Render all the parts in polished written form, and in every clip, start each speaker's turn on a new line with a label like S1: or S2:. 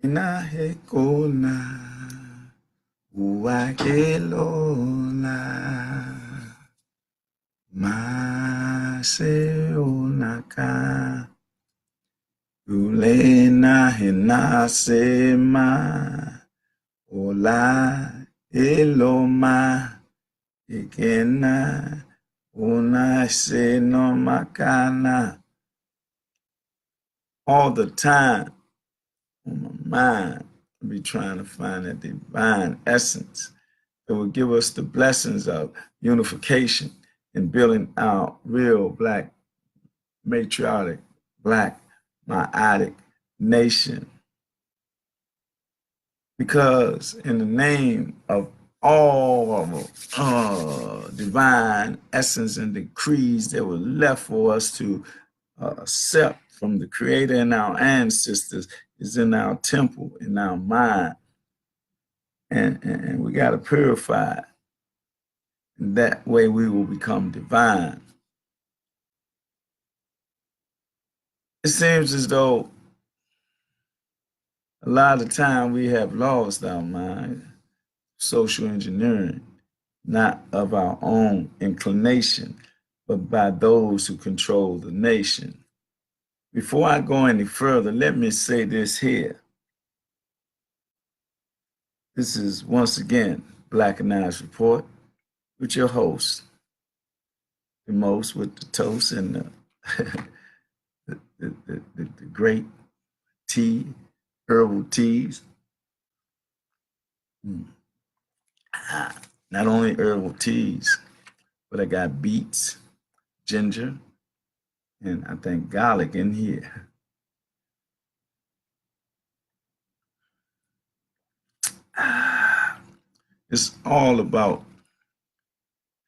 S1: Inahekona uwakelona maseonaka ulena hinasema ola eloma ikena unaseno makana. All the time on my mind, I'll be trying to find that divine essence that will give us the blessings of unification and building our real Black, matriotic, Black, myotic nation. Because in the name of all divine essence and decrees that were left for us to accept from the Creator and our ancestors is in our temple, in our mind. And we got to purify it. And that way we will become divine. It seems as though a lot of time we have lost our mind, social engineering, not of our own inclination, but by those who control the nation. Before I go any further, let me say this here. This is once again Blackanized Report with your host, the most with the toast and the great tea, herbal teas. Not only herbal teas, but I got beets, ginger, and I think garlic in here. It's all about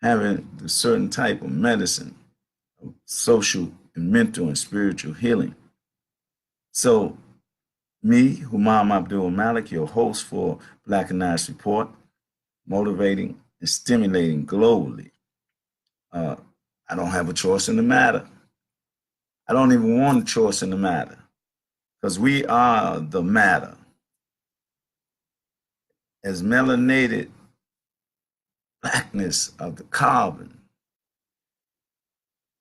S1: having a certain type of medicine, of social and mental and spiritual healing. So, me, Humam Abdulmalik, your host for Blackanized Report, motivating and stimulating globally. I don't have a choice in the matter. I don't even want a choice in the matter because we are the matter. As melanated blackness of the carbon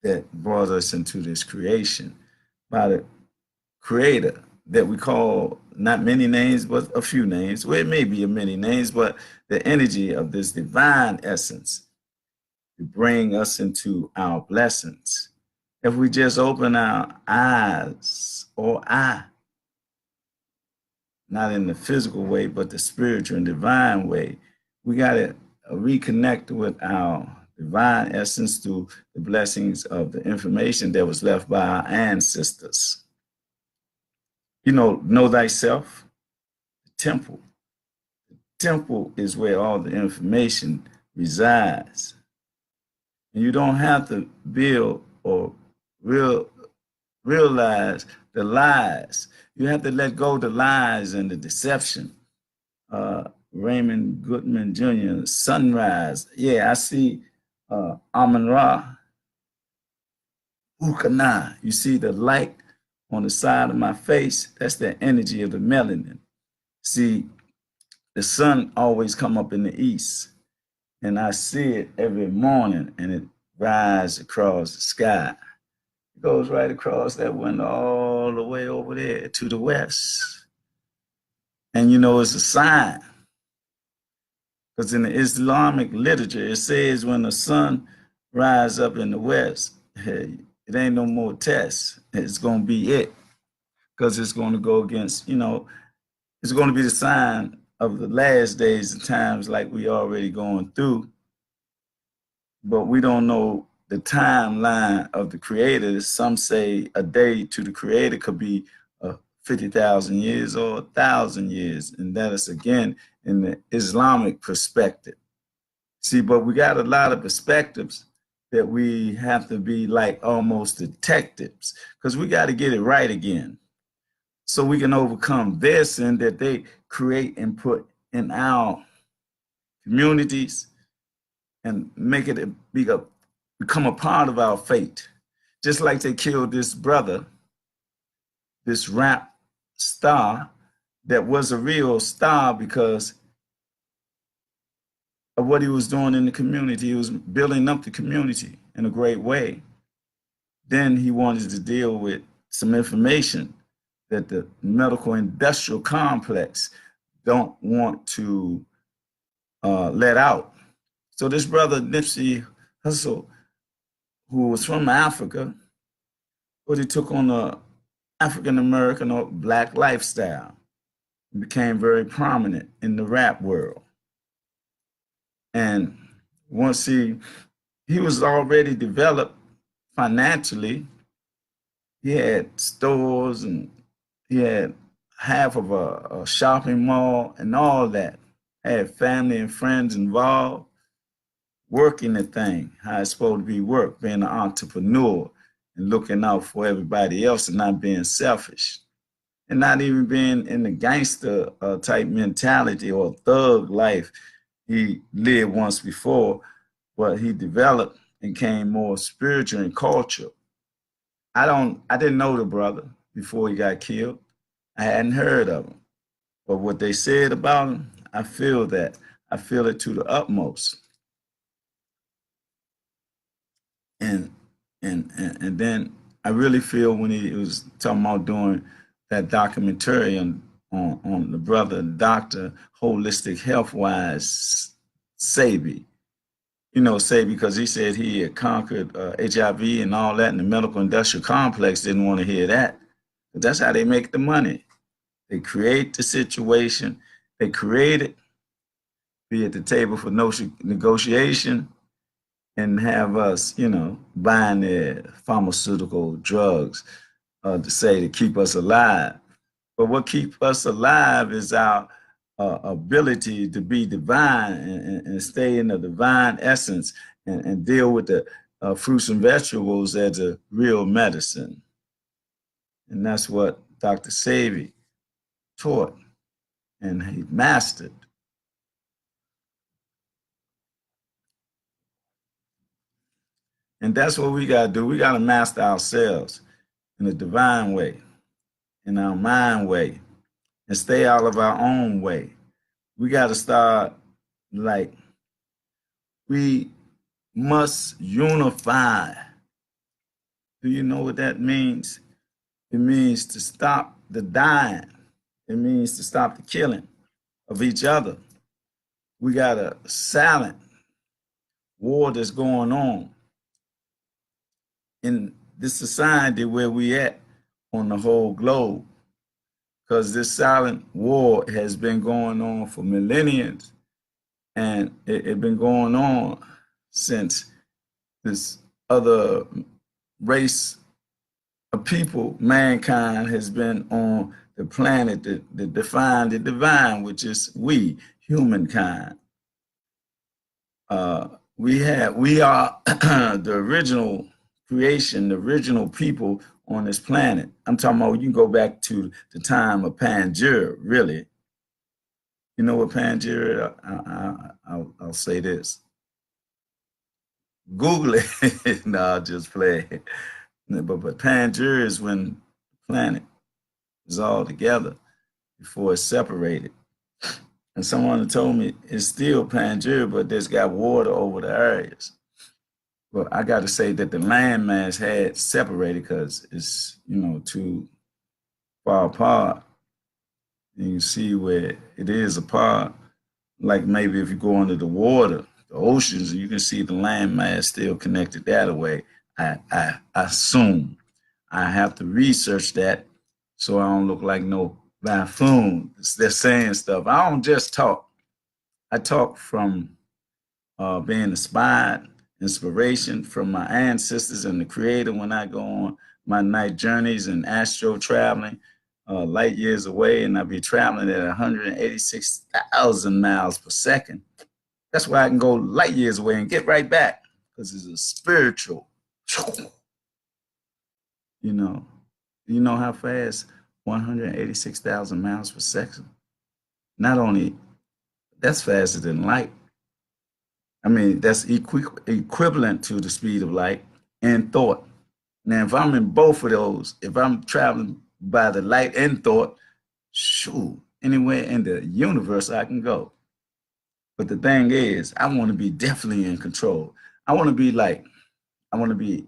S1: that brought us into this creation by the Creator that we call not many names, but a few names. Well, it may be a many names, but the energy of this divine essence to bring us into our blessings. If we just open our eyes or eye, not in the physical way, but the spiritual and divine way, we got to reconnect with our divine essence through the blessings of the information that was left by our ancestors. You know thyself, the temple. The temple is where all the information resides. And you don't have to build or realize the lies. You have to let go of the lies and the deception. Raymond Goodman Jr., Sunrise. Yeah, I see Amun Ra, Ukana. You see the light on the side of my face? That's the energy of the melanin. See, the sun always come up in the east, and I see it every morning, and it rises across the sky. It goes right across that window all the way over there to the west. And it's a sign. Because in the Islamic literature, it says when the sun rises up in the west, hey, it ain't no more tests. It's going to be it. Because it's going to go against, it's going to be the sign of the last days and times like we already going through. But we don't know the timeline of the Creator. Some say a day to the Creator could be 50,000 years or 1,000 years. And that is, again, in the Islamic perspective. See, but we got a lot of perspectives that we have to be like almost detectives because we got to get it right again so we can overcome their sin that they create and put in our communities and make it become a part of our fate. Just like they killed this brother, this rap star that was a real star because of what he was doing in the community. He was building up the community in a great way. Then he wanted to deal with some information that the medical industrial complex don't want to let out. So this brother Nipsey Hussle, who was from Africa, but he took on the African American or black lifestyle and became very prominent in the rap world. And once he was already developed financially, he had stores and he had half of a shopping mall and all that. Had family and friends involved, working the thing, how it's supposed to be worked, being an entrepreneur and looking out for everybody else and not being selfish. And not even being in the gangster type mentality or thug life he lived once before, but he developed and became more spiritual and cultural. I didn't know the brother before he got killed. I hadn't heard of him. But what they said about him, I feel that. I feel it to the utmost. And then I really feel when he was talking about doing that documentary on the brother doctor holistic health wise Sabi. You know, Sabi, because he said he had conquered HIV and all that, and the medical industrial complex didn't want to hear that. But that's how they make the money. They create the situation, they create it, be at the table for negotiation, and have us, you know, buying their pharmaceutical drugs to say to keep us alive. But what keeps us alive is our ability to be divine and stay in the divine essence and deal with the fruits and vegetables as a real medicine. And that's what Dr. Sebi taught and he mastered. And that's what we got to do. We got to master ourselves in a divine way, in our mind way, and stay out of our own way. We got to start like we must unify. Do you know what that means? It means to stop the dying. It means to stop the killing of each other. We got a silent war that's going on in this society where we at on the whole globe. Because this silent war has been going on for millenniums, and it's been going on since this other race of people, mankind, has been on the planet that defined the divine, which is we, humankind. We are the original creation, the original people on this planet. I'm talking about, you can go back to the time of Pangea, really. You know what Pangea is? I'll say this. Google it. No, I'll just play it. But Pangea is when the planet is all together before it's separated. And someone told me it's still Pangea, but there's got water over the areas. Well, I got to say that the landmass had separated because it's, you know, too far apart. And you see where it is apart. Like maybe if you go under the water, the oceans, you can see the landmass still connected that way. I assume. I have to research that so I don't look like no buffoon. They're saying stuff. I don't just talk. I talk from being inspired, inspiration from my ancestors and the creator when I go on my night journeys and astro traveling light years away, and I'll be traveling at 186,000 miles per second. That's why I can go light years away and get right back, because it's a spiritual. You know how fast 186,000 miles per second? Not only that's faster than light. I mean, that's equivalent to the speed of light and thought. Now, if I'm in both of those, if I'm traveling by the light and thought, shoot, anywhere in the universe I can go. But the thing is, I want to be definitely in control. I want to be like, I want to be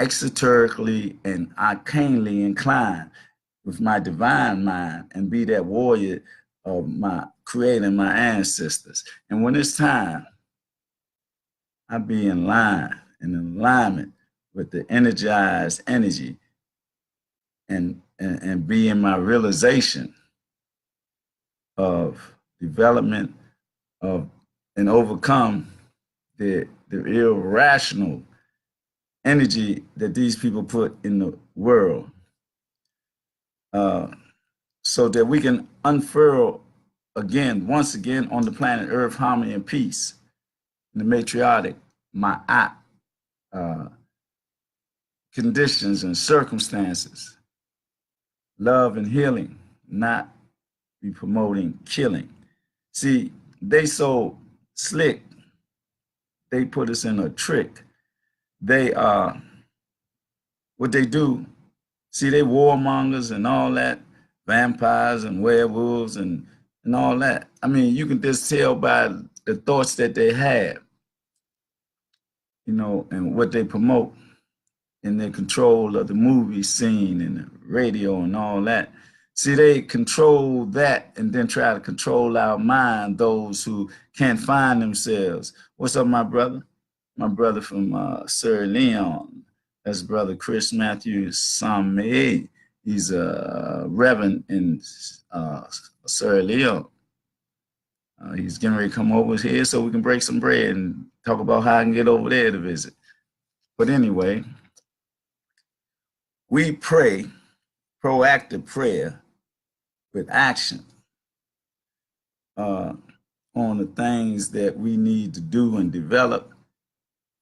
S1: exoterically and arcanely inclined with my divine mind and be that warrior of my creating my ancestors. And when it's time, I be in line and in alignment with the energized energy and be in my realization of development of and overcome the irrational energy that these people put in the world, uh, so that we can unfurl again, once again on the planet Earth, harmony and peace, in the matriarchic, ma'at, uh, conditions and circumstances, love and healing, not be promoting killing. See, they so slick, they put us in a trick. They what they do, see, they warmongers and all that, vampires and werewolves and all that. I mean, you can just tell by the thoughts that they have, you know, and what they promote in their control of the movie scene and the radio and all that. See, they control that and then try to control our mind, those who can't find themselves. What's up, my brother? My brother from Sierra Leone. That's brother Chris Matthew Sameh. He's a reverend in Sierra Leone. He's getting ready to come over here so we can break some bread and talk about how I can get over there to visit. But anyway, we pray proactive prayer with action on the things that we need to do and develop,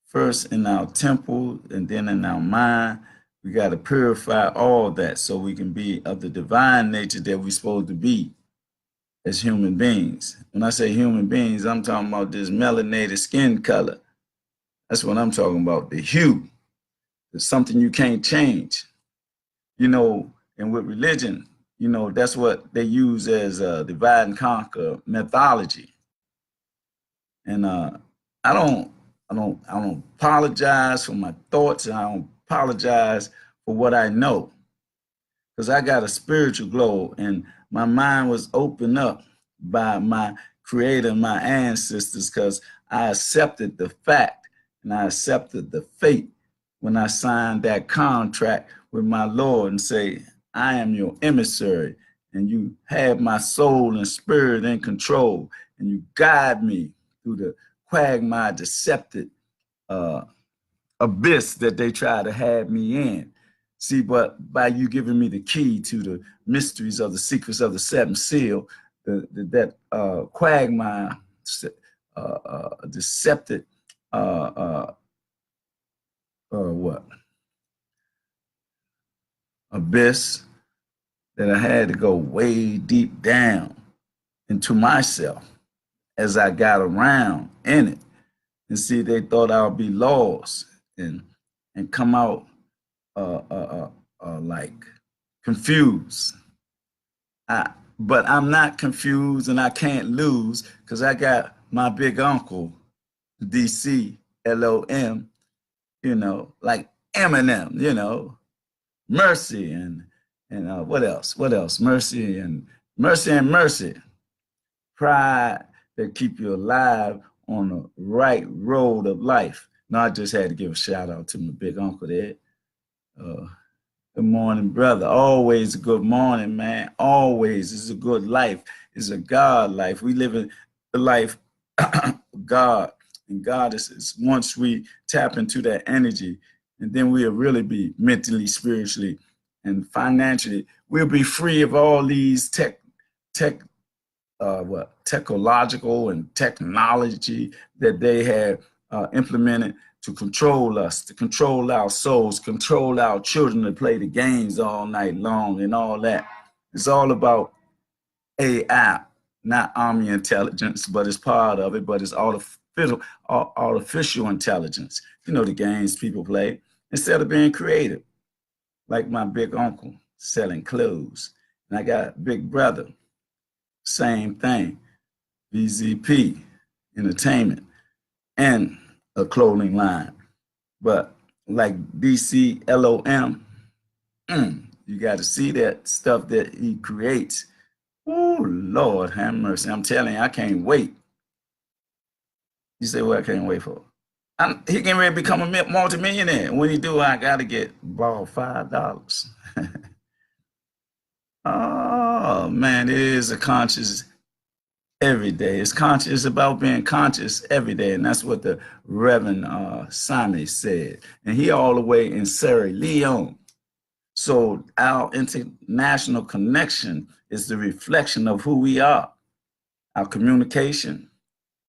S1: first in our temple and then in our mind. We got to purify all that so we can be of the divine nature that we're supposed to be as human beings. When I say human beings, I'm talking about this melanated skin color. That's what I'm talking about, the hue. It's something you can't change. You know, and with religion, you know, that's what they use as divide and conquer methodology. And I don't apologize for my thoughts, and I don't apologize for what I know, because I got a spiritual glow, and my mind was opened up by my creator, my ancestors, because I accepted the fact and I accepted the fate when I signed that contract with my Lord and say, I am your emissary, and you have my soul and spirit in control, and you guide me through the quagmire, deceptive abyss that they try to have me in. See, but by you giving me the key to the mysteries of the secrets of the seventh seal, that quagmire, deceptive, what? Abyss, that I had to go way deep down into myself as I got around in it. And see, they thought I would be lost and come out like confused. But I'm not confused and I can't lose because I got my big uncle, DC, LOM, you know, like Eminem, you know, Mercy and what else? What else? Mercy and mercy. Pride that keep you alive on the right road of life. Now, I just had to give a shout out to my big uncle there. Good morning, brother. Always a good morning, man. Always. It's a good life. It's a God life. We live in the life of God. And God is once we tap into that energy, and then we'll really be mentally, spiritually, and financially. We'll be free of all these technological and technology that they have implemented to control us, to control our souls, control our children to play the games all night long and all that. It's all about AI, not army intelligence, but it's part of it, but it's artificial intelligence. You know, the games people play instead of being creative, like my big uncle selling clothes. And I got a big brother same thing. VZP, entertainment, and a clothing line. But like DCLOM, you got to see that stuff that he creates. Oh, Lord, have mercy. I'm telling you, I can't wait. You say, well, I can't wait for? He can ready to become a multimillionaire. When he do, I got to get borrow $5. Oh, man, it is a conscious every day. It's conscious about being conscious every day. And that's what the Reverend Sane said. And he all the way in Sierra Leone. So our international connection is the reflection of who we are, our communication,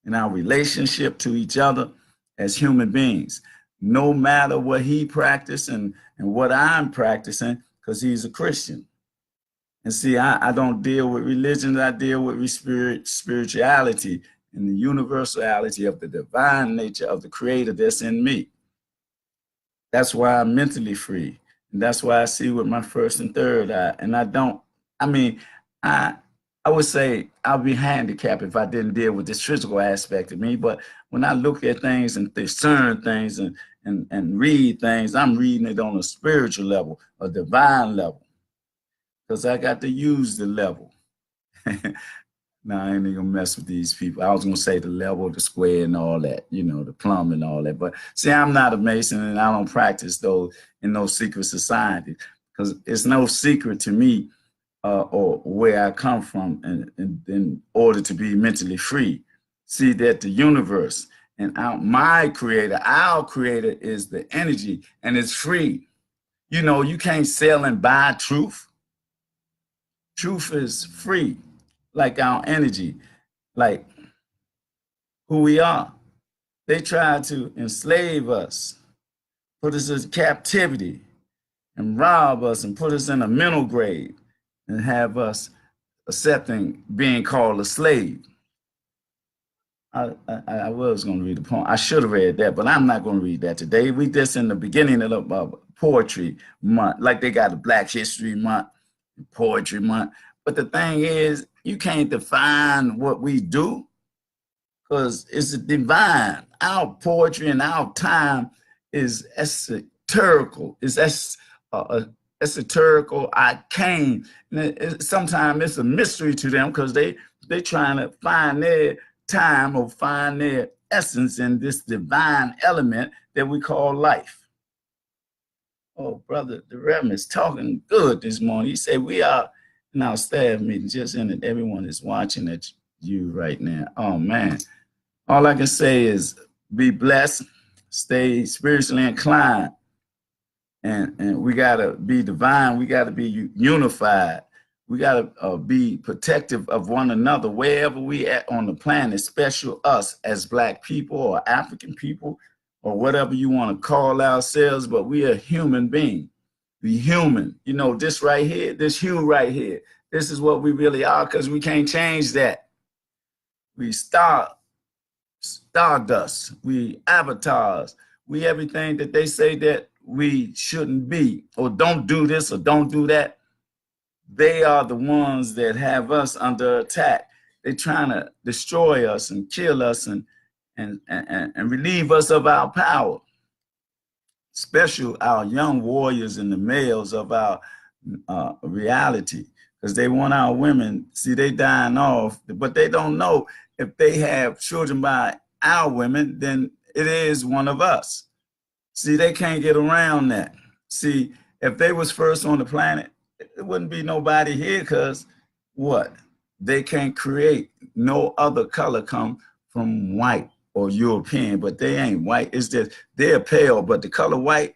S1: and our relationship to each other as human beings, no matter what he practiced and what I'm practicing, because he's a Christian. And see, I don't deal with religion, I deal with spirituality and the universality of the divine nature of the creator that's in me. That's why I'm mentally free. And that's why I see with my first and third eye. And I would say I'll be handicapped if I didn't deal with this physical aspect of me. But when I look at things and discern things and read things, I'm reading it on a spiritual level, a divine level, because I got to use the level. Now, I ain't gonna mess with these people. I was gonna say the level, the square, and all that, the plumb and all that. But see, I'm not a Mason, and I don't practice those in no secret society, because it's no secret to me or where I come from, in order to be mentally free. See that the universe and our creator is the energy, and it's free. You can't sell and buy truth. Truth is free, like our energy, like who we are. They tried to enslave us, put us in captivity, and rob us and put us in a mental grave and have us accepting being called a slave. I was going to read the poem. I should have read that, but I'm not going to read that today. We just in the beginning of the poetry month, like they got a Black History Month, Poetry Month. But the thing is, you can't define what we do, because it's divine. Our poetry and our time is esoterical. It's esoterical, arcane. Sometimes it's a mystery to them, because they trying to find their time or find their essence in this divine element that we call life. Oh, brother, the Reverend is talking good this morning. He said we are in our staff meeting, just in it. Everyone is watching at you right now. Oh, man. All I can say is be blessed, stay spiritually inclined, and we got to be divine. We got to be unified. We got to be protective of one another wherever we at on the planet, especially us as Black people or African people or whatever you want to call ourselves, but we are human beings. We human. This right here, this hue right here, this is what we really are, because we can't change that. We stardust, we avatars, we everything that they say that we shouldn't be, or don't do this or don't do that. They are the ones that have us under attack. They're trying to destroy us and kill us and relieve us of our power, especially our young warriors and the males of our reality, because they want our women. See, they dying off, but they don't know if they have children by our women, then it is one of us. See, they can't get around that. See, if they was first on the planet, it wouldn't be nobody here, because what? They can't create no other color come from white or European, but they ain't white. It's just they're pale, but the color white,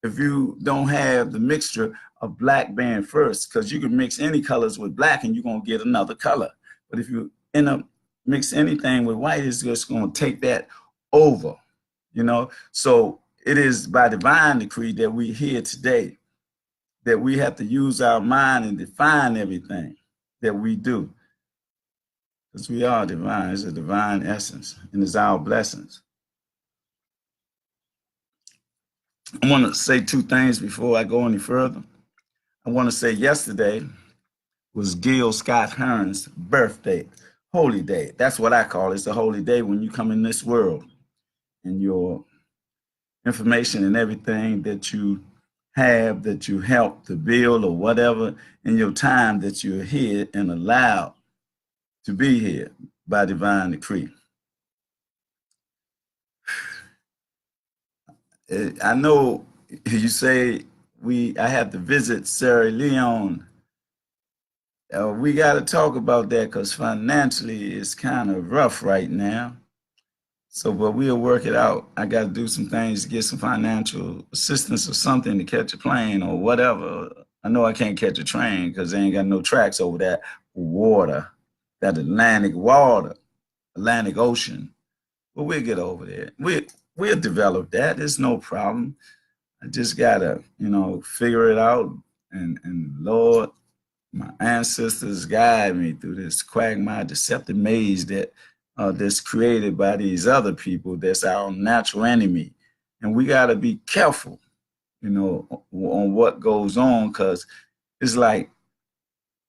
S1: if you don't have the mixture of black being first, because you can mix any colors with black and you're going to get another color. But if you end up mix anything with white, it's just going to take that over, So it is by divine decree that we're here today, that we have to use our mind and define everything that we do, because we are divine. It's a divine essence, and it's our blessings. I want to say two things before I go any further. I want to say yesterday was Gil Scott Heron's birthday, holy day. That's what I call it. It's a holy day when you come in this world, and your information and everything that you have, that you help to build or whatever, in your time that you're here and allowed to be here by divine decree. I know you say I have to visit Sierra Leone. We got to talk about that because financially it's kind of rough right now. So, but we'll work it out. I got to do some things to get some financial assistance or something to catch a plane or whatever. I know I can't catch a train because they ain't got no tracks over that water, that Atlantic water, Atlantic Ocean. But we'll get over there. We'll develop that. It's no problem. I just gotta, figure it out. And Lord, my ancestors guide me through this quagmire, deceptive maze that's created by these other people. That's our natural enemy, and we gotta be careful, on what goes on, because it's like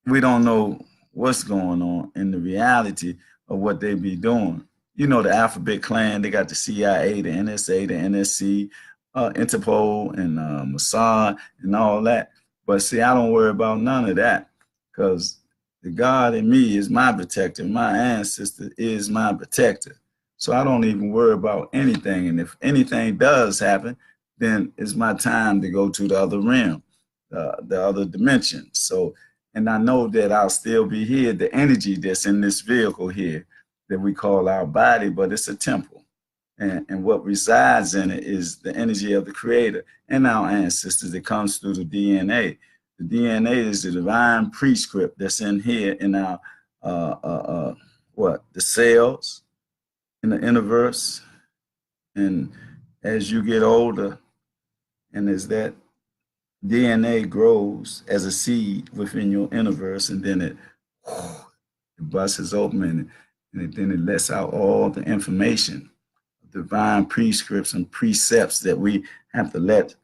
S1: we don't know what's going on in the reality of what they be doing. The Alphabet Clan, they got the CIA, the NSA, the NSC, Interpol, and Mossad, and all that. But see, I don't worry about none of that because the God in me is my protector. My ancestor is my protector. So I don't even worry about anything. And if anything does happen, then it's my time to go to the other realm, the other dimension. So, and I know that I'll still be here, the energy that's in this vehicle here that we call our body, but it's a temple. And what resides in it is the energy of the creator and our ancestors that comes through the DNA. The DNA is the divine prescript that's in here in our, the cells in the universe. And as you get older, and as that DNA grows as a seed within your universe, and then it busts open, and then it lets out all the information, divine prescripts and precepts that we have to let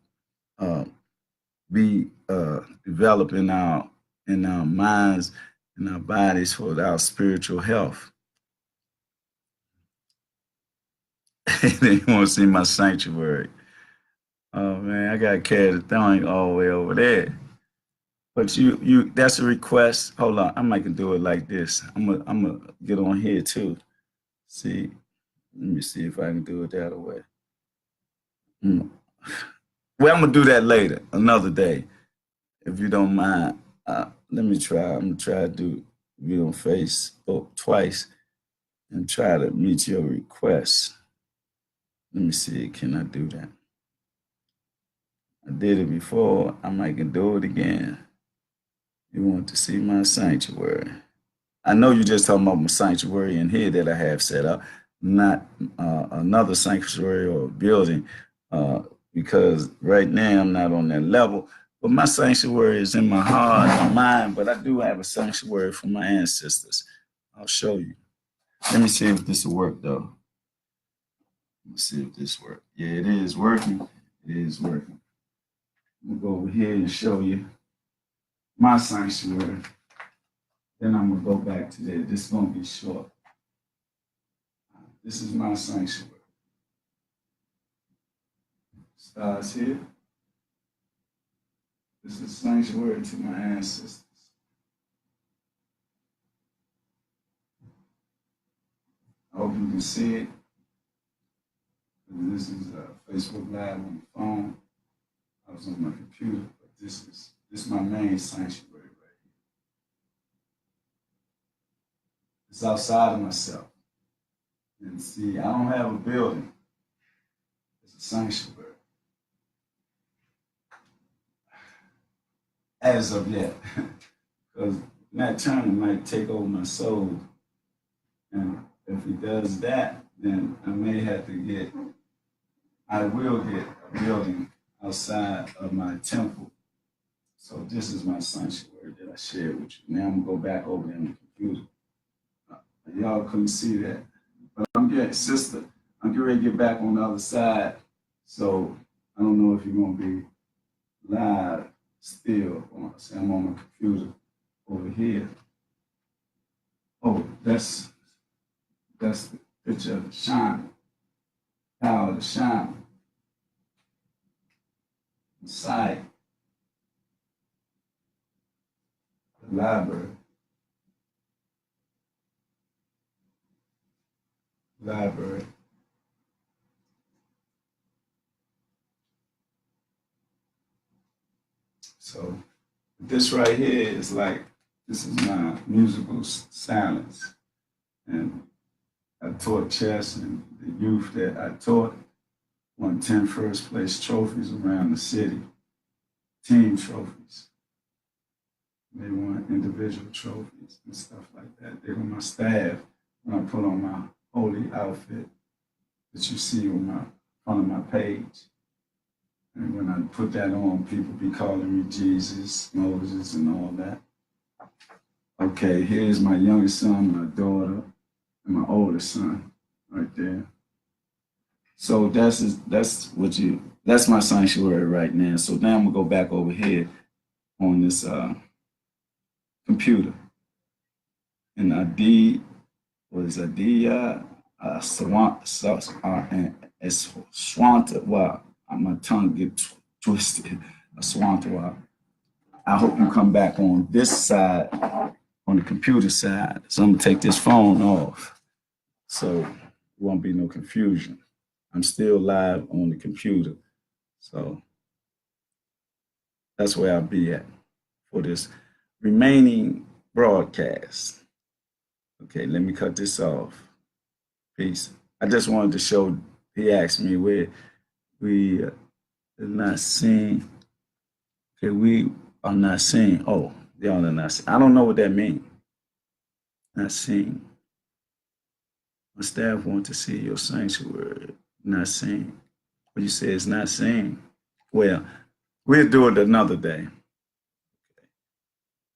S1: be developed in our minds and our bodies for our spiritual health. They want to see my sanctuary. Oh man, I got carried the thing all the way over there. But that's a request. Hold on, I might can do it like this. I'm gonna get on here too. See, let me see if I can do it that way. Well, I'm gonna do that later, another day, if you don't mind. Let me try. I'm gonna try to do video on Facebook twice and try to meet your request. Let me see. Can I do that? I did it before. I might can do it again. You want to see my sanctuary? I know you're just talking about my sanctuary in here that I have set up, not another sanctuary or building, because right now I'm not on that level. But my sanctuary is in my heart, my mind, but I do have a sanctuary for my ancestors. I'll show you. Let me see if this will work, though. Let's see if this works. Yeah, it is working. It is working. I'm going to go over here and show you my sanctuary. Then I'm going to go back to that. This is going to be short. This is my sanctuary. Starts here. This is sanctuary to my ancestors. I hope you can see it. This is Facebook Live on the phone. I was on my computer, but this is my main sanctuary right here. It's outside of myself. And see, I don't have a building. It's a sanctuary. As of yet. Because Nat Turner might take over my soul. And if he does that, then I will get a building outside of my temple. So this is my sanctuary that I shared with you. Now I'm gonna go back over there on the computer. Y'all couldn't see that. But I'm getting ready to get back on the other side. So I don't know if you're gonna be live still. I'm on my computer over here. Oh, that's the picture of the shine, power of the shine inside the library. Library. So this right here is like, this is my musical silence. And I taught chess, and the youth that I taught won 10 first place trophies around the city, team trophies. They won individual trophies and stuff like that. They were my staff when I put on my holy outfit that you see on my front of my page. And when I put that on, people be calling me Jesus, Moses, and all that. Okay, here's my youngest son, my daughter, and my oldest son right there. So that's my sanctuary right now. So now I'm gonna go back over here on this computer. And I did was a dia swanta. Wow, my tongue get twisted. A swanta. I hope you come back on this side, on the computer side. So I'm gonna take this phone off, so there won't be no confusion. I'm still live on the computer, so that's where I'll be at for this remaining broadcast. Okay, let me cut this off. Peace. I just wanted to show. He asked me where we are not seeing. Okay, we are not seeing. Oh, y'all are not seeing. I don't know what that means. Not seeing. My staff want to see your sanctuary. Not seeing. What you say is not seeing. Well, we'll do it another day.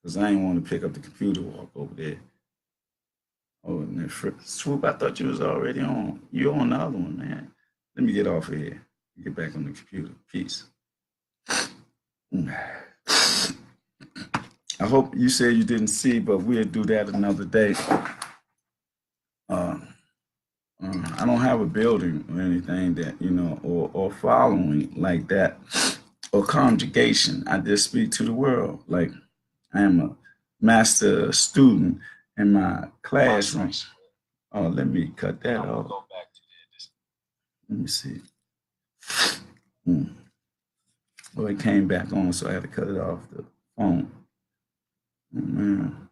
S1: Because I ain't want to pick up the computer walk over there. Oh, and then Swoop, I thought you was already on. You're on the other one, man. Let me get off of here. Get back on the computer. Peace. I hope you said you didn't see, but we'll do that another day. I don't have a building or anything that, or following like that, or conjugation. I just speak to the world. Like I am a master student in my classroom. Oh, let me cut that off. Let me see. Well, it came back on, so I had to cut it off the phone. Man.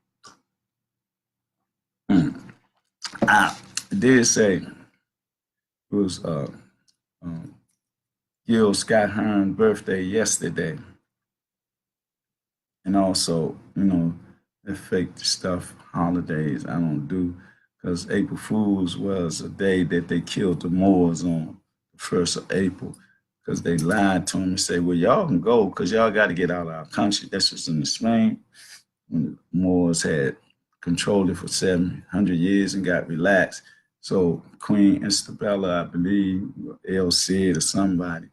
S1: I did say it was Gil Scott Hearn's birthday yesterday. And also, the fake stuff, holidays, I don't do, because April Fool's was a day that they killed the Moors on the 1st of April, because they lied to him and say, well, y'all can go because y'all got to get out of our country. This was in the Spain when the Moors had controlled it for 700 years and got relaxed. So Queen Isabella, I believe, El Cid or somebody,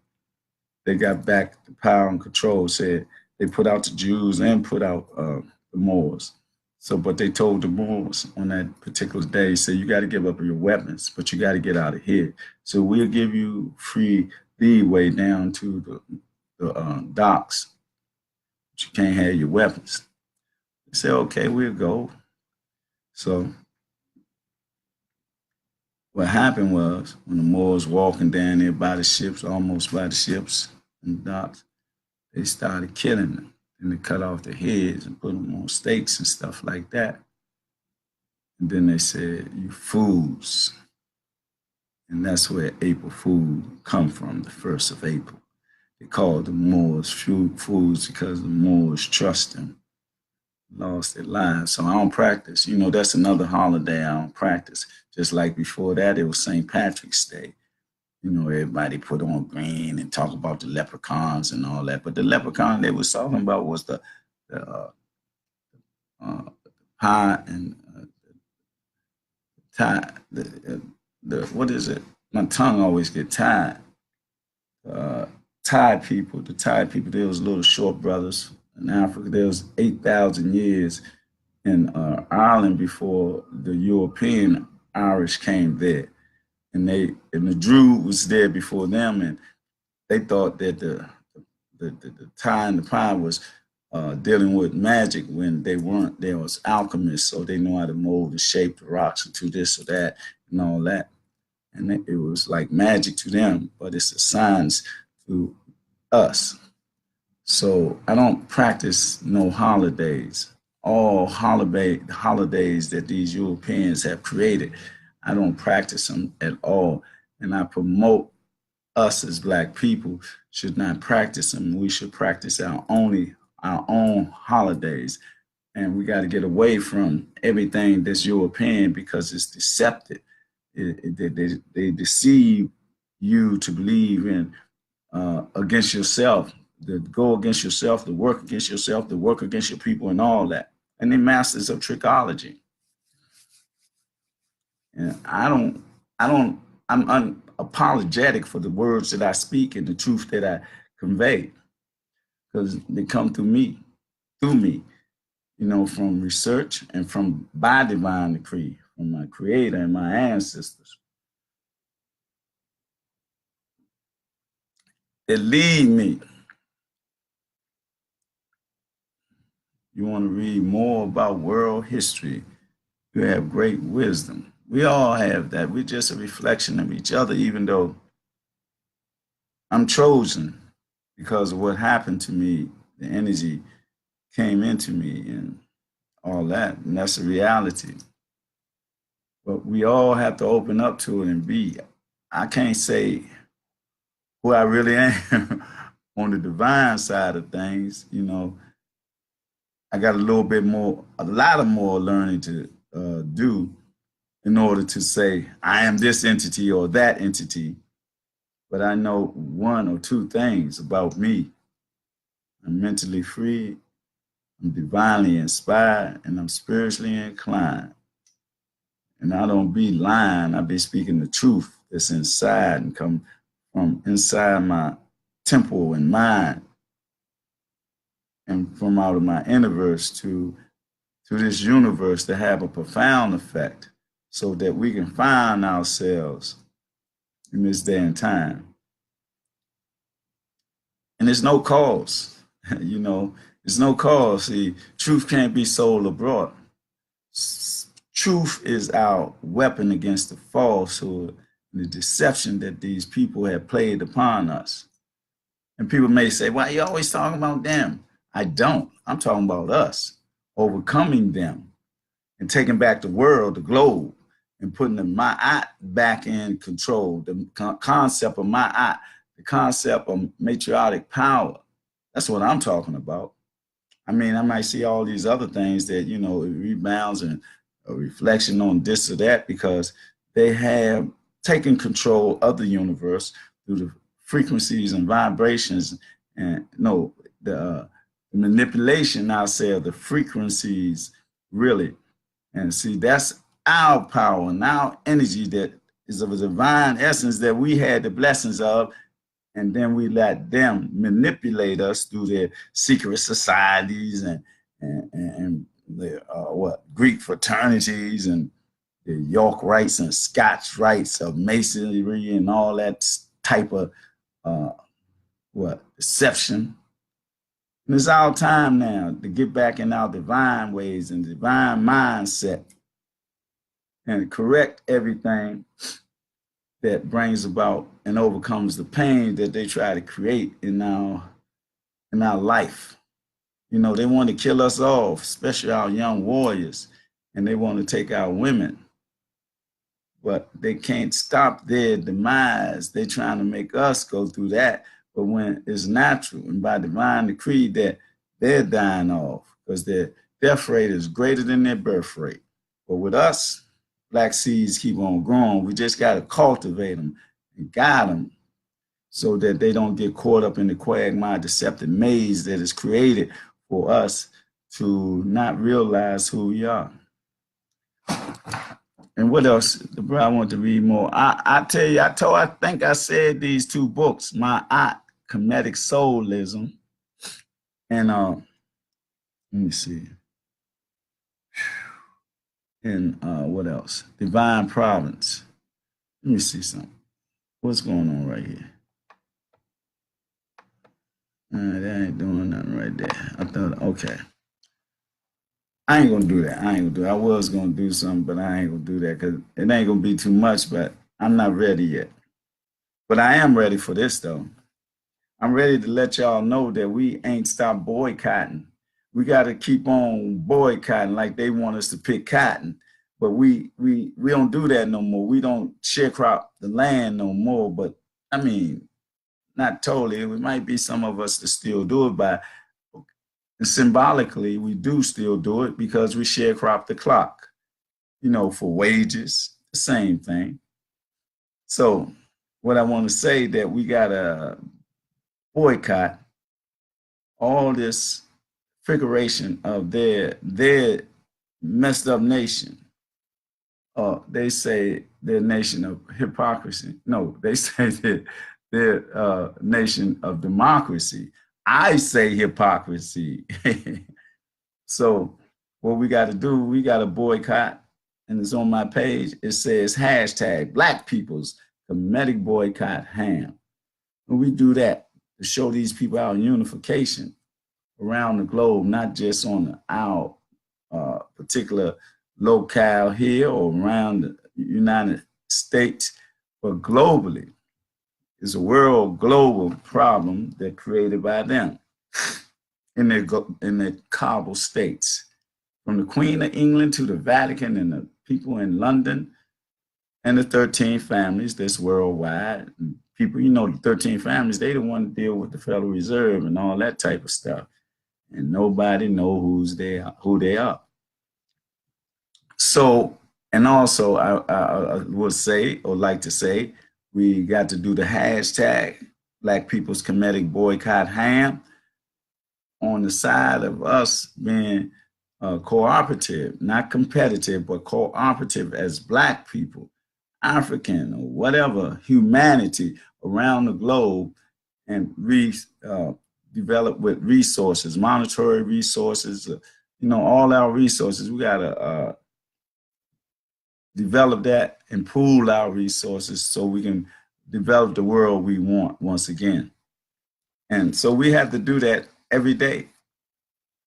S1: they got back the power and control, said they put out the Jews and put out the Moors. So, but they told the Moors on that particular day, say, you got to give up your weapons, but you got to get out of here. So we'll give you free leeway down to the docks, but you can't have your weapons. They said, okay, we'll go. So what happened was when the Moors walking down there by the ships, almost by the ships and the docks, they started killing them. And they cut off their heads and put them on stakes and stuff like that. And then they said, you fools. And that's where April Fool come from, the 1st of April. They called the Moors fools because the Moors trust them, lost their lives. So I don't practice. That's another holiday I don't practice. Just like before that, it was St. Patrick's Day. Everybody put on green and talk about the leprechauns and all that. But the leprechaun they was talking about was the pie and tie. The what is it? My tongue always get tied. Thai people, the Thai people, they was little short brothers, in Africa. There was 8,000 years in Ireland before the European Irish came there, and the Druid was there before them, and they thought that the tie and the pie was dealing with magic when they weren't. There was alchemists, so they know how to mold and shape the rocks into this or that and all that. And it was like magic to them, but it's a science to us. So I don't practice no holidays. All holidays that these Europeans have created, I don't practice them at all. And I promote us as Black people should not practice them. We should practice our own holidays. And we got to get away from everything that's European because it's deceptive. They deceive you to believe in against yourself, to go against yourself, to work against yourself, to work against your people, and all that. And they're masters of trickology. And I'm unapologetic for the words that I speak and the truth that I convey, because they come through me, from research and from by divine decree, from my creator and my ancestors. It lead me. You want to read more about world history, you have great wisdom. We all have that. We're just a reflection of each other, even though I'm chosen because of what happened to me. The energy came into me and all that, and that's a reality. But we all have to open up to it and be. I can't say who I really am on the divine side of things. I got a lot of more learning to do in order to say I am this entity or that entity. But I know one or two things about me. I'm mentally free, I'm divinely inspired, and I'm spiritually inclined. And I don't be lying, I be speaking the truth that's inside and come from inside my temple and mind and from out of my universe to this universe to have a profound effect so that we can find ourselves in this day and time. And there's no cause, there's no cause. See, truth can't be sold abroad. Truth is our weapon against the falsehood and the deception that these people have played upon us. And people may say, why are you always talking about them? I don't. I'm talking about us overcoming them and taking back the world, the globe, and putting the Ma'at back in control. The concept of Ma'at, the concept of matriarchic power. That's what I'm talking about. I mean, I might see all these other things that, it rebounds and a reflection on this or that because they have taken control of the universe through the frequencies and vibrations and the manipulation, I'll say, of the frequencies, really. And see, that's our power and our energy that is of a divine essence that we had the blessings of, and then we let them manipulate us through their secret societies and the Greek fraternities and the York rites and Scotch rites of masonry and all that type of deception. And it's our time now to get back in our divine ways and divine mindset and correct everything that brings about and overcomes the pain that they try to create in our life. They want to kill us off, especially our young warriors, and they want to take our women. But they can't stop their demise. They're trying to make us go through that. But when it's natural and by divine decree that they're dying off because their death rate is greater than their birth rate. But with us, Black seeds keep on growing. We just got to cultivate them and guide them so that they don't get caught up in the quagmire deceptive maze that is created for us to not realize who we are. And what else, bro? I want to read more. I tell you, I think I said these two books, my Comedic Soulism and Let me see. And what else? Divine Providence. Let me see something. What's going on right here? That ain't doing nothing right there. I thought, okay. I ain't gonna do that. I ain't gonna do it. I was gonna do something, but I ain't gonna do that because it ain't gonna be too much, but I'm not ready yet. But I am ready for this though. I'm ready to let y'all know that we ain't stopped boycotting. We got to keep on boycotting like they want us to pick cotton, but we don't do that no more. We don't sharecrop the land no more. But I mean, not totally. We might be some of us that still do it by, and symbolically, we do still do it because we sharecrop the clock. You know, for wages, the same thing. So, what I want to say that we got to boycott all this figuration of their messed up nation. They say their nation of hypocrisy. No, they say that their nation of democracy. I say hypocrisy. So what we got to do, we got to boycott, and it's on my page. It says hashtag Black People's Comedic Boycott Ham. And we do that to show these people our unification around the globe, not just on our particular locale here or around the United States, but globally. It's a world global problem that created by them in their cobble states, from the Queen of England to the Vatican and the people in London and the 13 families that's worldwide. And people, you know, the 13 families, they don't want to deal with the Federal Reserve and all that type of stuff. And nobody know who they are. So, and also I would say, or like to say, we got to do the hashtag Black People's Comedic Boycott Ham on the side of us being cooperative, not competitive, but cooperative as Black people, African or whatever, humanity around the globe, and develop with resources, monetary resources, you know, all our resources. We got to develop that and pool our resources so we can develop the world we want once again. And so we have to do that every day.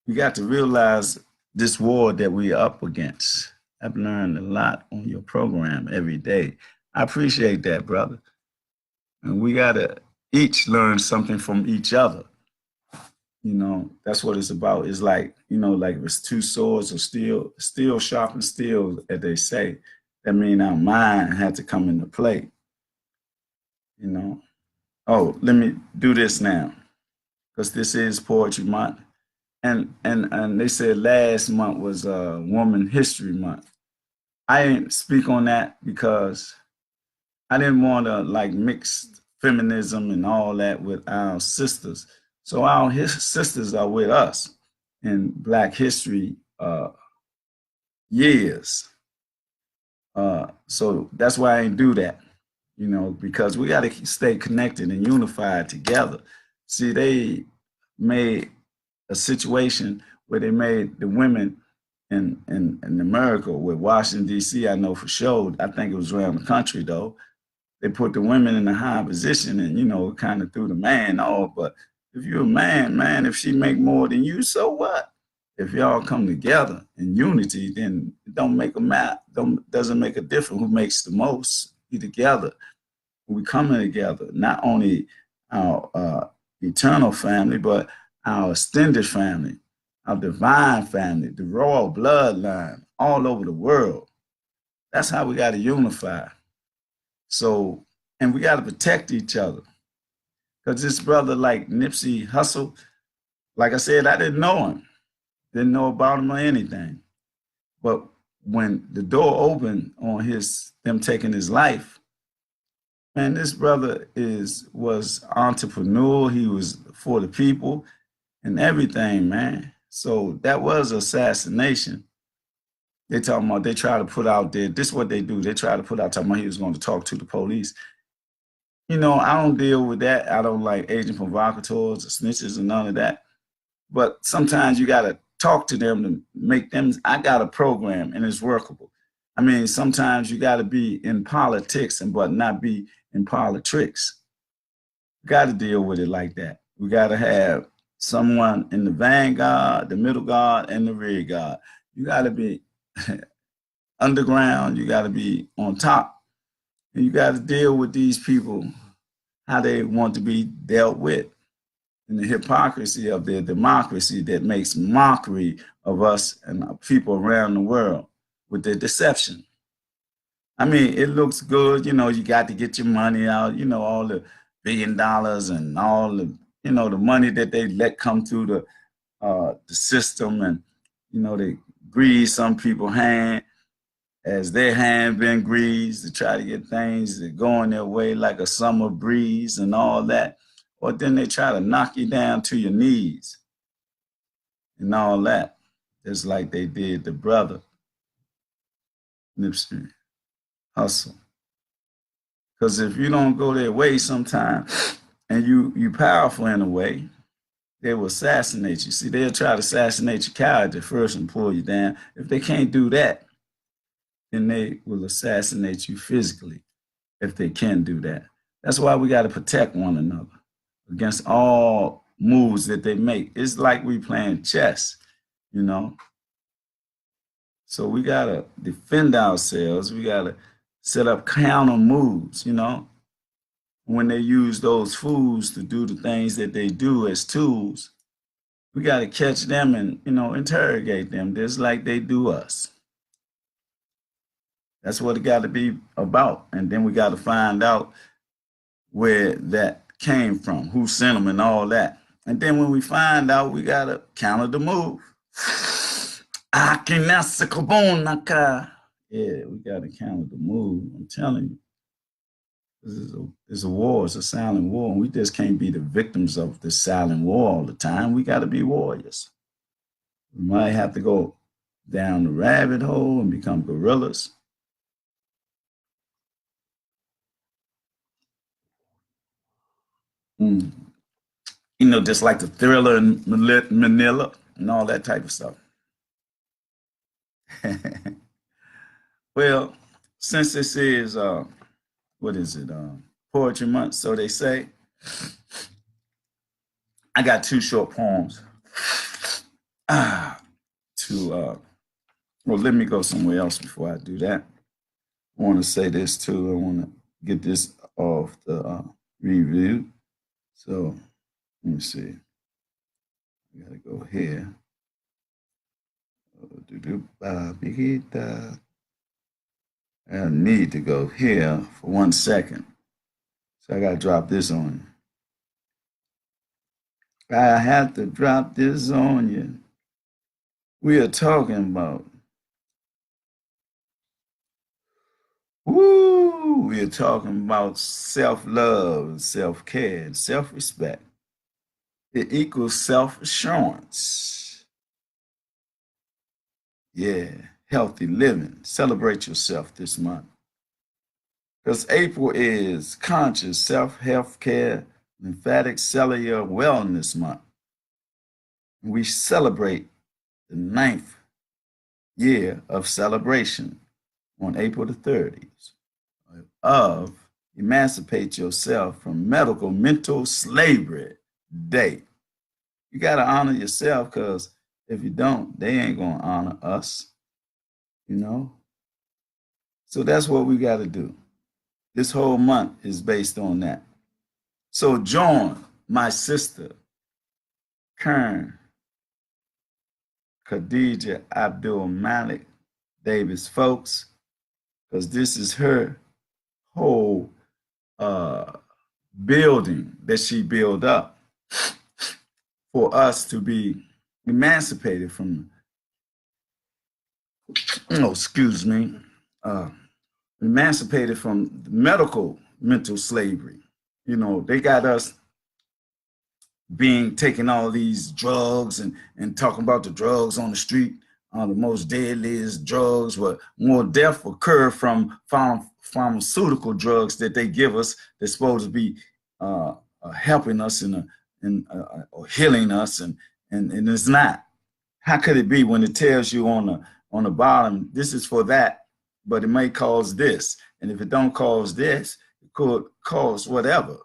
S1: We got to realize this war that we're up against. I've learned a lot on your program every day. I appreciate that, brother. And we got to each learn something from each other. You know, that's what it's about. It's like, you know, like if it's two swords or steel sharpens steel, as they say. That means our mind had to come into play. You know. Oh, let me do this now, because this is Poetry Month, and they said last month was Woman History Month. I didn't speak on that because I didn't want to like mix feminism and all that with our sisters. So our sisters are with us in Black History years. So that's why I didn't do that, you know, because we got to stay connected and unified together. See, they made a situation where they made the women in America, with Washington, D.C., I know for sure, I think it was around the country though, they put the women in a high position and, you know, kind of threw the man off. But if you're a man, if she make more than you, so what? If y'all come together in unity, then it don't make a map, doesn't make a difference who makes the most. We together, we coming together, not only our eternal family, but our extended family, our divine family, the royal bloodline all over the world. That's how we got to unify. So, and we got to protect each other. Because this brother like Nipsey Hussle, like I said, I didn't know him, didn't know about him or anything. But when the door opened on them taking his life, man, this brother was entrepreneur. He was for the people and everything, man. So that was assassination. They talking about, they try to put out there, this is what they do. They try to put out, talking about he was going to talk to the police. You know, I don't deal with that. I don't like agent provocateurs or snitches and none of that. But sometimes you got to talk to them to make them. I got a program and it's workable. I mean, sometimes you got to be in politics but not be in politics. Got to deal with it like that. We got to have someone in the vanguard, the middle guard, and the rear guard. You got to be underground. You got to be on top. And you got to deal with these people how they want to be dealt with. And the hypocrisy of their democracy that makes mockery of us and people around the world with their deception. I mean, it looks good, you know, you got to get your money out, you know, all the $1 billion and all the, you know, the money that they let come through the system, and, you know, they grease some people's hand as their hand been greased to try to get things that going their way like a summer breeze and all that. Or then they try to knock you down to your knees and all that, just like they did the brother Nipsey Hussle. Because if you don't go their way sometime and you powerful in a way, they will assassinate you. See, they'll try to assassinate your character first and pull you down. If they can't do that, then they will assassinate you physically if they can do that. That's why we got to protect one another against all moves that they make. It's like we playing chess, you know. So we got to defend ourselves. We got to set up counter moves, you know. When they use those fools to do the things that they do as tools, we got to catch them and, you know, interrogate them just like they do us. That's what it got to be about. And then we got to find out where that came from, who sent them and all that. And then when we find out, we got to counter the move. Yeah, we got to counter the move. I'm telling you. It's a war. It's a silent war. And we just can't be the victims of the silent war all the time. We got to be warriors. We might have to go down the rabbit hole and become gorillas. You know, just like the Thriller in Manila and all that type of stuff. Well, since this is what is it? Poetry month, so they say. I got 2 short poems. Well, let me go somewhere else before I do that. I want to say this too. I want to get this off the review. So let me see. I gotta go here. I need to go here for 1 second. So I gotta drop this on you. I have to drop this on you. We are talking about we are talking about self-love, self-care, and self-respect. It equals self-assurance. Yeah, healthy living. Celebrate yourself this month. Because April is conscious self-health care, lymphatic cellular wellness month. We celebrate the 9th year of celebration on April the 30th of Emancipate Yourself from Medical Mental Slavery Day. You got to honor yourself, because if you don't, they ain't going to honor us, you know? So that's what we got to do. This whole month is based on that. So join my sister, Kern Khadija Abdulmalik Davis, folks, because this is her whole building that she built up for us to be emancipated from, emancipated from medical mental slavery. You know, they got us taking all these drugs and talking about the drugs on the street. The most deadliest drugs, where more death occur from pharmaceutical drugs that they give us that's supposed to be helping us or healing us, and it's not. how could it be when it tells you on the bottom, this is for that, but it may cause this. And if it don't cause this, it could cause whatever.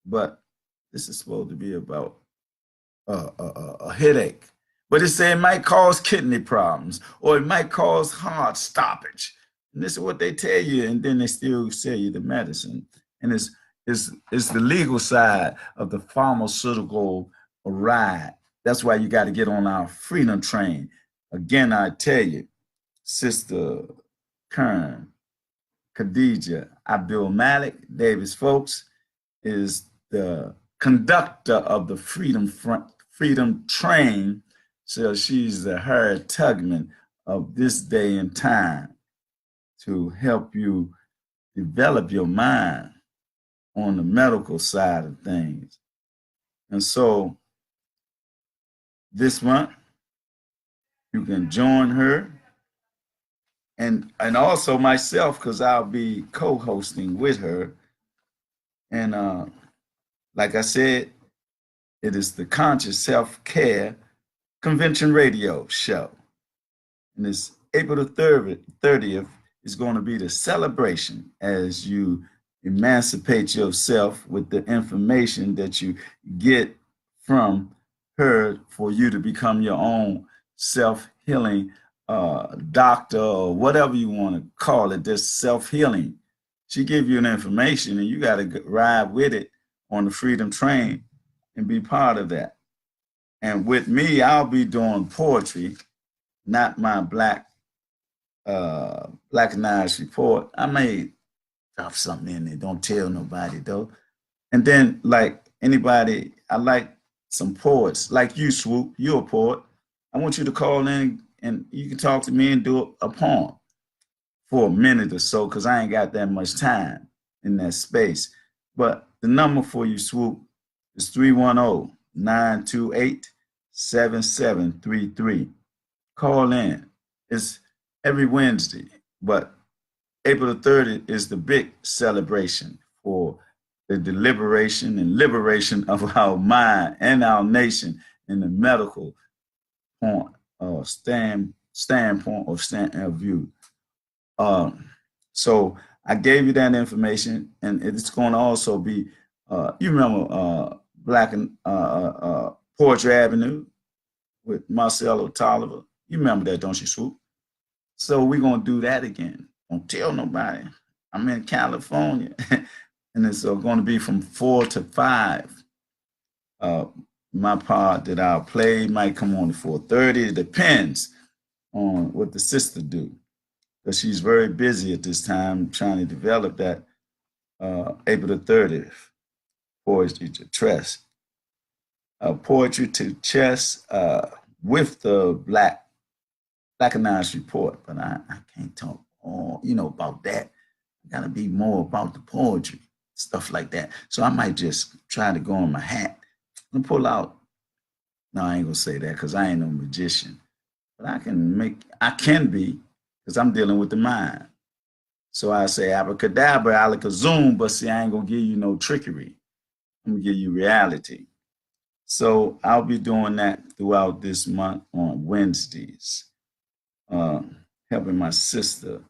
S1: But this is supposed to be about a headache. But it said it might cause kidney problems or it might cause heart stoppage. And this is what they tell you, and then they still sell you the medicine. And it's the legal side of the pharmaceutical ride. That's why you got to get on our freedom train. Again, I tell you, Sister Kern, Khadija Abdulmalik Davis, folks, is the conductor of the freedom train. So she's the Harriet Tubman of this day and time to help you develop your mind on the medical side of things. And so this month, you can join her and also myself, because I'll be co-hosting with her. And like I said, it is the Conscious Self-Care Convention Radio Show. And it's April the 30th is going to be the celebration as you emancipate yourself with the information that you get from her for you to become your own self-healing doctor or whatever you want to call it, just self-healing. She give you an information and you got to ride with it on the freedom train and be part of that. And with me, I'll be doing poetry, not my Blackanized report. I may drop something in there. Don't tell nobody though. And then like anybody, I like some poets like you, Swoop. You're a poet. I want you to call in and you can talk to me and do a poem for a minute or so, because I ain't got that much time in that space. But the number for you, Swoop, is 310-928-7733. Call in. It's every Wednesday, but April the 30th is the big celebration for the deliberation and liberation of our mind and our nation in the medical point standpoint or stand of view. So I gave you that information, and it's going to also be, you remember Poetry Avenue with Marcelo Tolliver. You remember that, don't you, Swoop? So we're going to do that again. Don't tell nobody. I'm in California, and it's going to be from 4 to 5. My part that I'll play might come on at 4:30. It depends on what the sister do, because she's very busy at this time trying to develop that April the 30th poetry to chess, poetry to chess with the Blackanized report. But I can't talk about that. I gotta be more about the poetry, stuff like that. So I might just try to go on my hat and pull out. No, I ain't gonna say that because I ain't no magician. But I can be, because I'm dealing with the mind. So I say abracadabra, alakazoo, but see, I ain't gonna give you no trickery. I'm gonna give you reality. So I'll be doing that throughout this month on Wednesdays, helping my sister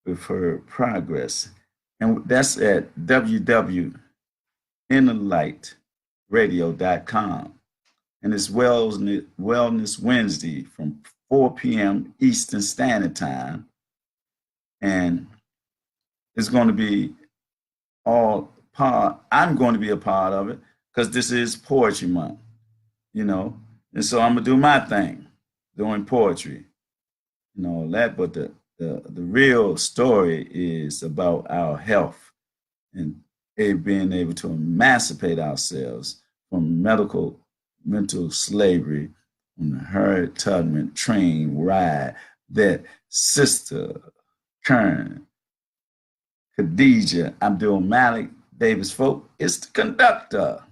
S1: with her progress. And that's at www.innerlightradio.com. And it's Wellness Wednesday from 4 p.m. Eastern Standard Time. And it's going to be I'm going to be a part of it because this is Poetry Month, And so I'm going to do my thing, doing poetry, that. But the real story is about our health and being able to emancipate ourselves from mental slavery on the Harriet Tubman train ride that Sister Kern, Khadija Abdulmalik Davis folk is the conductor.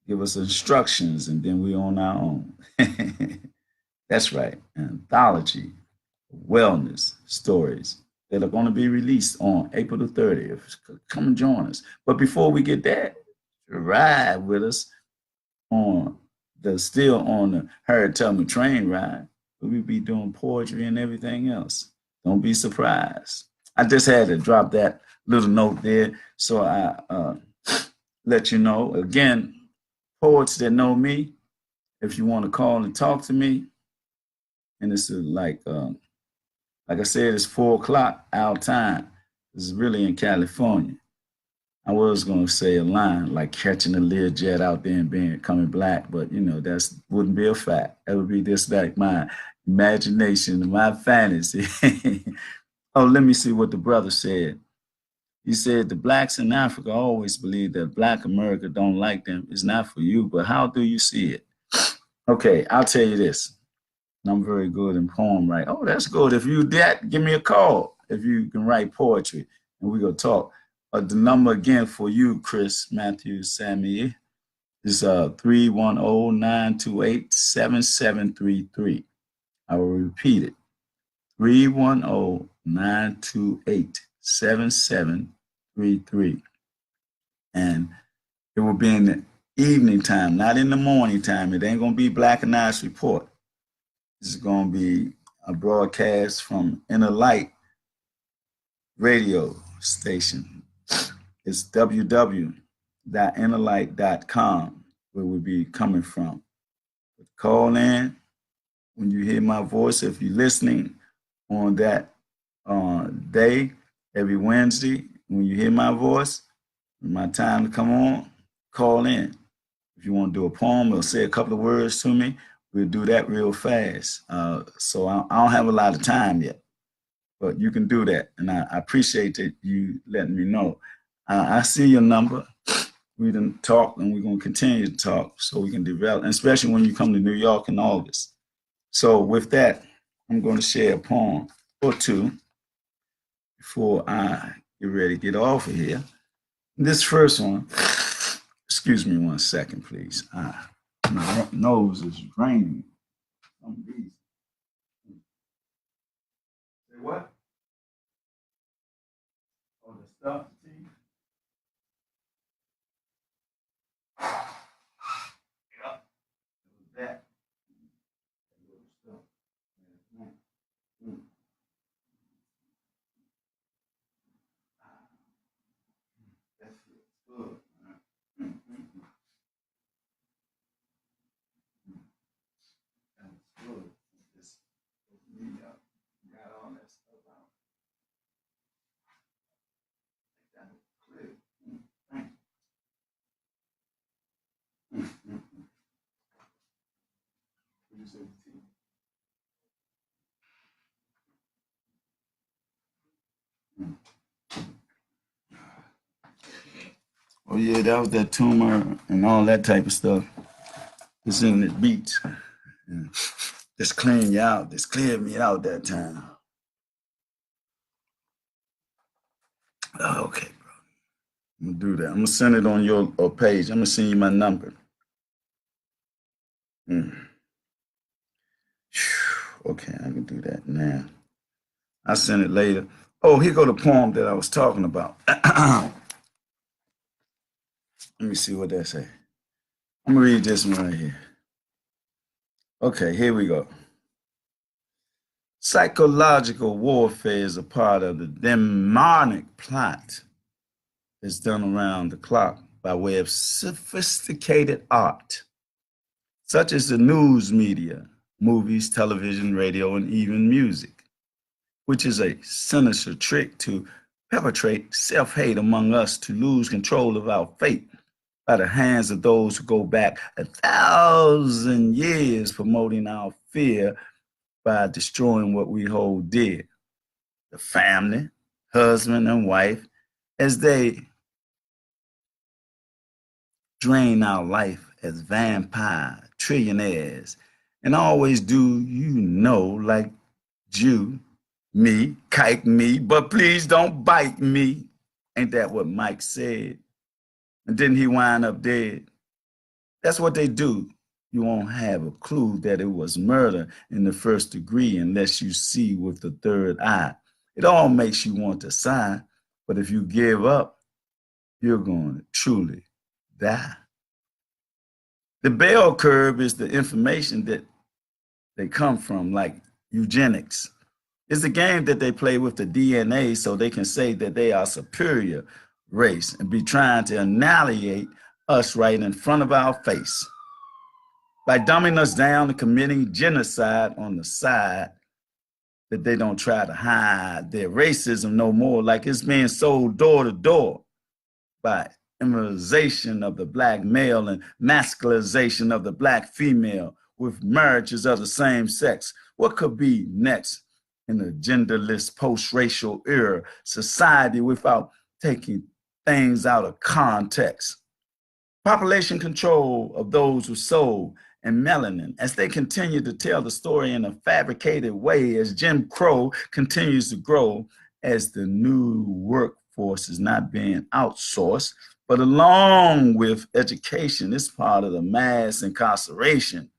S1: Give us instructions and then we on our own. That's right, an anthology of wellness stories that are going to be released on April the 30th. Come and join us. But before we get that, ride with us on that's still on the Harriet Tubman train ride, but we be doing poetry and everything else. Don't be surprised. I just had to drop that little note there so I let you know. Again, poets that know me, if you want to call and talk to me, and it's like I said, it's 4 o'clock our time. This is really in California. I was gonna say a line like catching a Learjet out there and being coming black, but you know that's wouldn't be a fact. That would be just like my imagination, my fantasy. Oh, let me see what the brother said. He said the blacks in Africa always believe that Black America don't like them. It's not for you, but how do you see it? Okay, I'll tell you this. I'm very good in poem writing. Oh, that's good. If you that, give me a call. If you can write poetry, and we go talk. The number again for you, Chris Matthew Sammy, is 310-928-7733. I will repeat it. 310-928-7733. And it will be in the evening time, not in the morning time. It ain't gonna be Blackanized Report. This is gonna be a broadcast from Inner Light radio station. It's www.innerlight.com where we'll be coming from. Call in when you hear my voice. If you're listening on that day, every Wednesday, when you hear my voice, my time to come on, call in. If you want to do a poem or say a couple of words to me, we'll do that real fast. So I don't have a lot of time yet, but you can do that. And I appreciate that you letting me know. I see your number. We done talk and we're going to continue to talk so we can develop, and especially when you come to New York in August. So with that, I'm going to share a poem or two before I get ready to get off of here. This first one, excuse me 1 second, please. My nose is draining. Say what? Oh, the stuff. That. That's good. That's good. Just got all that stuff out. That was clear. Thank you. Oh yeah, that was that tumor and all that type of stuff. It's in the beach. Yeah. Just clean you out. Just cleared me out that time. Oh, okay, bro. I'm gonna do that. I'm gonna send it on your page. I'm gonna send you my number. Okay, I can do that now. I'll send it later. Oh, here go the poem that I was talking about. Let me see what that say. I'm gonna read this one right here. Okay, here we go. Psychological warfare is a part of the demonic plot that's done around the clock by way of sophisticated art, such as the news media, movies, television, radio, and even music, which is a sinister trick to perpetrate self-hate among us to lose control of our fate by the hands of those who go back 1,000 years promoting our fear by destroying what we hold dear, the family, husband and wife, as they drain our life as vampire trillionaires, and always do, you know, like Jew, me, kike me, but please don't bite me. Ain't that what Mike said? And didn't he wind up dead? That's what they do. You won't have a clue that it was murder in the first degree unless you see with the third eye. It all makes you want to sigh, but if you give up, you're going to truly die. The bell curve is the information that they come from, like eugenics. It's a game that they play with the DNA so they can say that they are superior race and be trying to annihilate us right in front of our face by dumbing us down and committing genocide on the side that they don't try to hide their racism no more, like it's being sold door to door by immunization of the black male and masculization of the black female with marriages of the same sex. What could be next in a genderless post-racial era society without taking things out of context? Population control of those with soul and melanin as they continue to tell the story in a fabricated way as Jim Crow continues to grow, as the new workforce is not being outsourced, but along with education, it's part of the mass incarceration.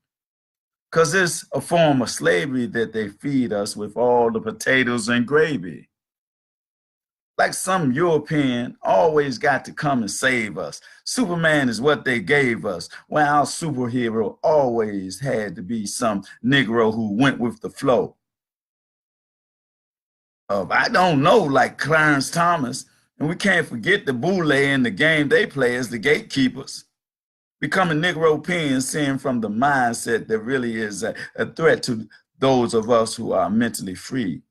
S1: Because it's a form of slavery that they feed us with all the potatoes and gravy. Like some European always got to come and save us. Superman is what they gave us, while our superhero always had to be some Negro who went with the flow. I don't know, like Clarence Thomas, and we can't forget the boule in the game they play as the gatekeepers. Becoming Negro-Pean, seeing from the mindset that really is a threat to those of us who are mentally free.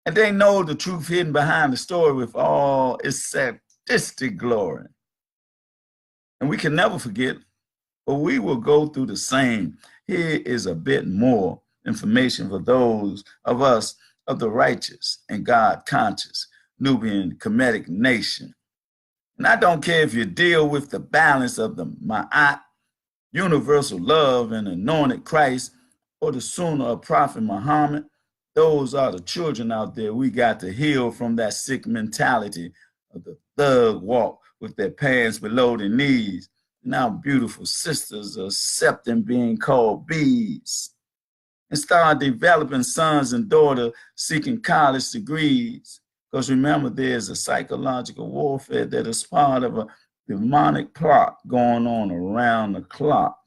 S1: And they know the truth hidden behind the story with all its sadistic glory. And we can never forget, but we will go through the same. Here is a bit more information for those of us of the righteous and God-conscious Nubian Kemetic nation. And I don't care if you deal with the balance of the Ma'at, universal love and anointed Christ, or the Sunnah of Prophet Muhammad. Those are the children out there we got to heal from that sick mentality of the thug walk with their pants below their knees. And our beautiful sisters are accepting being called bees and start developing sons and daughters seeking college degrees. Because remember, there's a psychological warfare that is part of a demonic plot going on around the clock.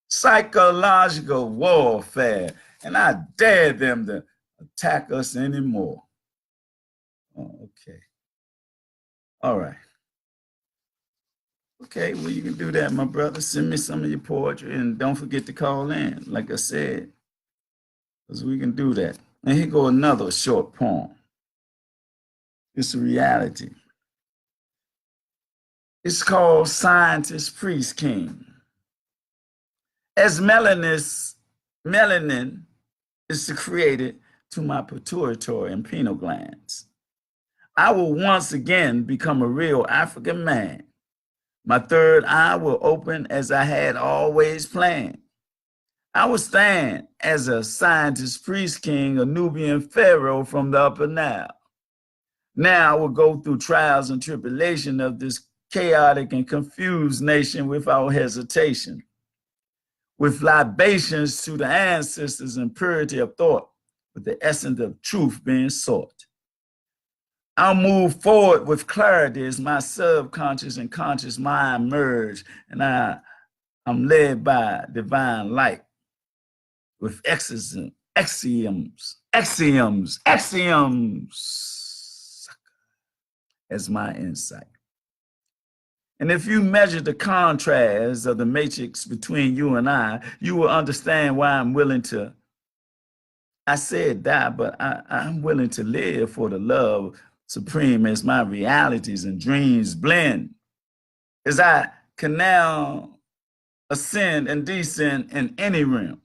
S1: Psychological warfare. And I dare them to attack us anymore. Oh, okay. All right. Okay, well, you can do that, my brother. Send me some of your poetry and don't forget to call in, like I said, because we can do that. And here go another short poem. It's a reality. It's called Scientist Priest King. As melanin is secreted to my pituitary and pineal glands, I will once again become a real African man. My third eye will open as I had always planned. I will stand as a scientist priest king, a Nubian pharaoh from the Upper Nile. Now I will go through trials and tribulation of this chaotic and confused nation without hesitation, with libations to the ancestors and purity of thought, with the essence of truth being sought. I'll move forward with clarity as my subconscious and conscious mind merge, and I'm led by divine light with axioms as my insight. And if you measure the contrast of the matrix between you and I, you will understand why I'm willing to, I said die, but I'm willing to live for the love supreme as my realities and dreams blend. As I can now ascend and descend in any realm.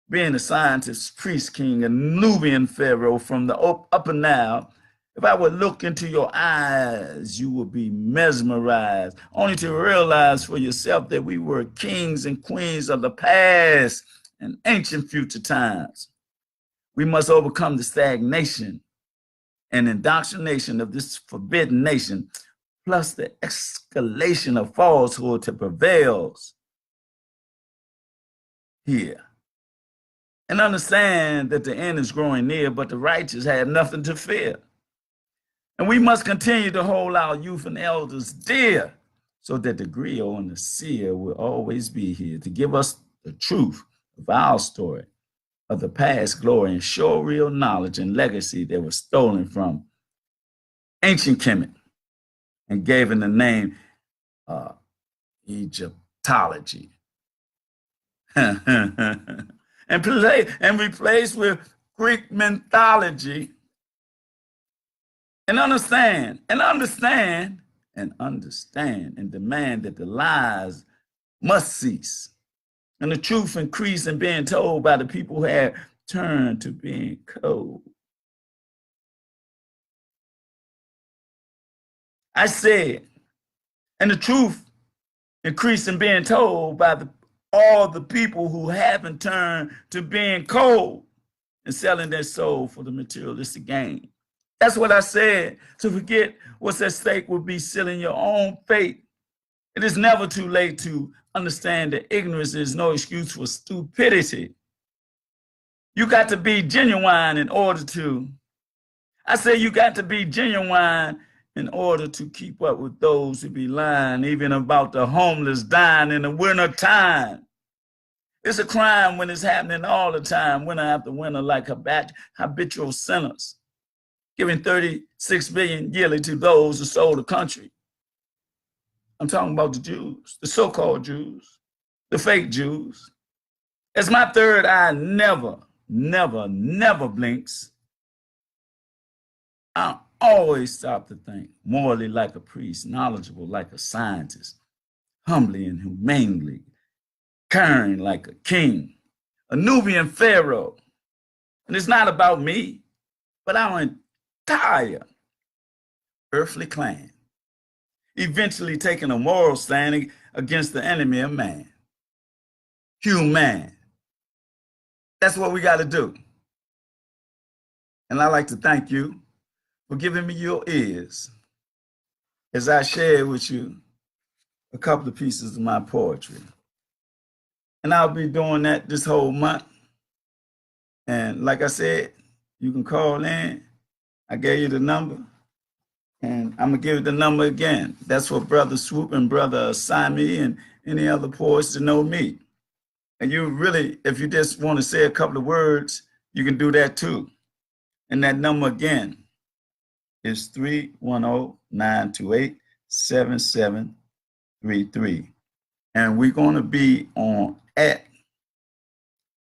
S1: Being a scientist, priest king, a Nubian pharaoh from the Upper Nile, if I would look into your eyes, you would be mesmerized, only to realize for yourself that we were kings and queens of the past and ancient future times. We must overcome the stagnation and indoctrination of this forbidden nation, plus the escalation of falsehood that prevails here. And understand that the end is growing near, but the righteous have nothing to fear. And we must continue to hold our youth and elders dear so that the griot and the seer will always be here to give us the truth of our story, of the past glory and show real knowledge and legacy that was stolen from ancient Kemet and given the name Egyptology. and replaced with Greek mythology, and understand and demand that the lies must cease and the truth increase in being told by the people who have turned to being cold. I said, and the truth increase in being told by all the people who haven't turned to being cold and selling their soul for the materialistic gain. That's what I said. To forget what's at stake would be sealing your own fate. It is never too late to understand that ignorance is no excuse for stupidity. You got to be genuine in order to, I say you got to be genuine in order to keep up with those who be lying, even about the homeless dying in the winter time. It's a crime when it's happening all the time, winter after winter, like habitual sinners, giving 36 billion yearly to those who sold the country. I'm talking about the Jews, the so-called Jews, the fake Jews. As my third eye never blinks, I always stop to think, morally like a priest, knowledgeable like a scientist, humbly and humanely, caring like a king, a Nubian pharaoh. And it's not about me, but our entire earthly clan, eventually taking a moral stand against the enemy of man, human. That's what we got to do. And I'd like to thank you for giving me your ears as I share with you a couple of pieces of my poetry. And I'll be doing that this whole month. And like I said, you can call in. I gave you the number. And I'm going to give you the number again. That's for Brother Swoop and Brother Simi and any other poets to know me. And you really, if you just want to say a couple of words, you can do that too. And that number again is 310-928-7733. And we're going to be on at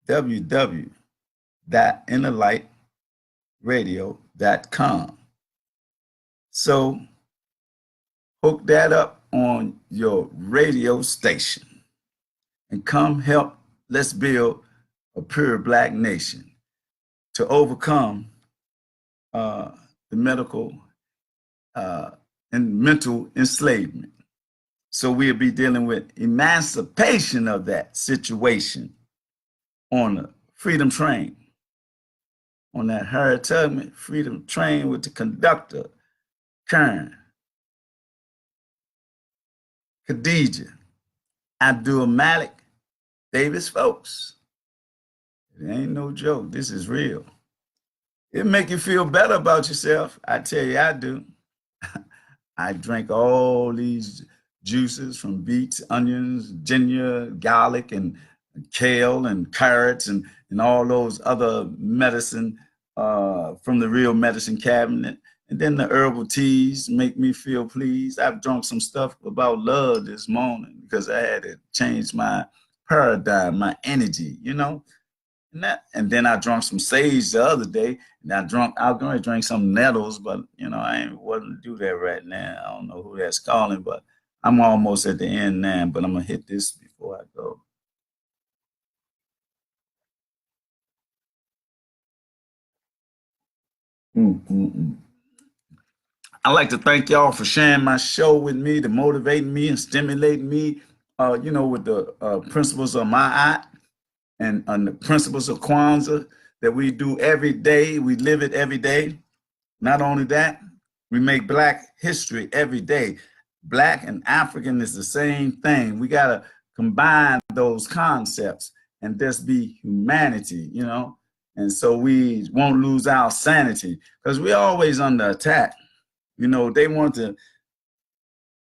S1: www.innerlightradio.com. So hook that up on your radio station and come help. Let's build a pure Black nation to overcome the medical and mental enslavement. So we'll be dealing with emancipation of that situation on the freedom train, on that Harriet Tubman freedom train with the conductor, Karen, Khadija, Abdulmalik, Davis folks. It ain't no joke. This is real. It make you feel better about yourself. I tell you, I do. I drink all these juices from beets, onions, ginger, garlic, and kale, and carrots, and all those other medicine from the real medicine cabinet. And then the herbal teas make me feel pleased. I've drunk some stuff about love this morning because I had to change my paradigm, my energy, you know. And then I drank some sage the other day, and I was going to drink some nettles, but you know, I ain't wasn't do that right now. I don't know who that's calling, but I'm almost at the end now, but I'm gonna hit this before I go. I'd like to thank y'all for sharing my show with me, to motivating me and stimulating me, you know, with the principles of my art and the principles of Kwanzaa that we do every day. We live it every day. Not only that, we make Black history every day. Black and African is the same thing. We got to combine those concepts and just be humanity, you know? And so we won't lose our sanity because we're always under attack. You know, they want to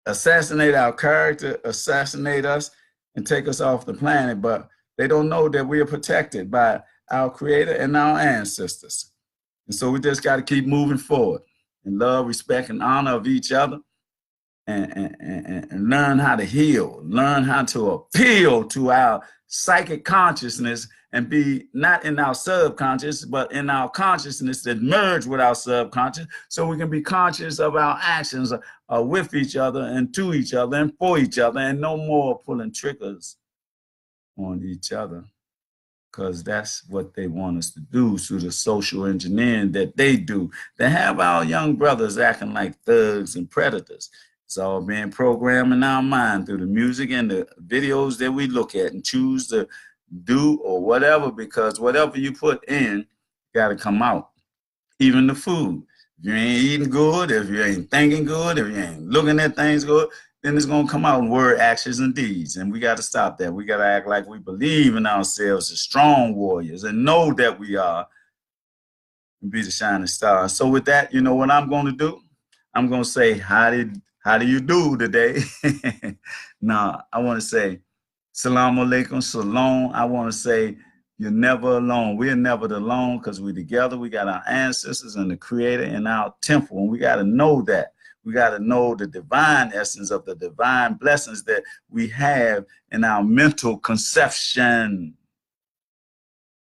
S1: assassinate our character, assassinate us, and take us off the planet. But they don't know that we are protected by our Creator and our ancestors. And so we just got to keep moving forward in love, respect, and honor of each other, and learn how to heal, learn how to appeal to our psychic consciousness and be not in our subconscious, but in our consciousness that merge with our subconscious, so we can be conscious of our actions with each other and to each other and for each other, and no more pulling triggers on each other, because that's what they want us to do through the social engineering that they do. They have our young brothers acting like thugs and predators. It's all being programmed in our mind through the music and the videos that we look at and choose to do or whatever, because whatever you put in got to come out. Even the food. If you ain't eating good, if you ain't thinking good, if you ain't looking at things good, then it's going to come out in word, actions, and deeds. And we got to stop that. We got to act like we believe in ourselves as strong warriors and know that we are, and be the shining star. So with that, you know what I'm going to do? I'm going to say, how do you do today? Now, I want to say, salam alaikum, salam. I want to say, you're never alone. We're never alone because we're together. We got our ancestors and the Creator in our temple, and we got to know that. We got to know the divine essence of the divine blessings that we have in our mental conception.